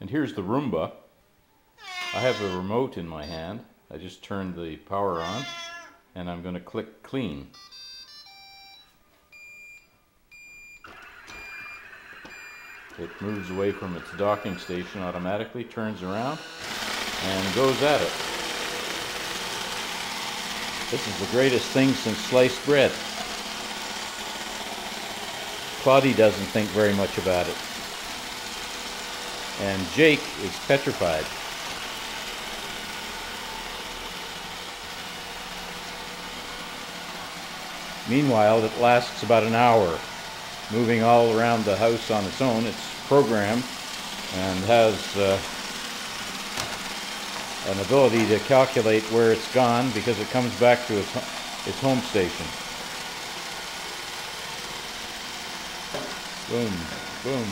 And here's the Roomba. I have the remote in my hand. I just turned the power on and I'm going to click clean. It moves away from its docking station automatically, turns around and goes at it. This is the greatest thing since sliced bread. Claudie doesn't think very much about it. And Jake is petrified. Meanwhile, it lasts about an hour, moving all around the house on its own. It's programmed and has an ability to calculate where it's gone because it comes back to its home station. Boom, boom.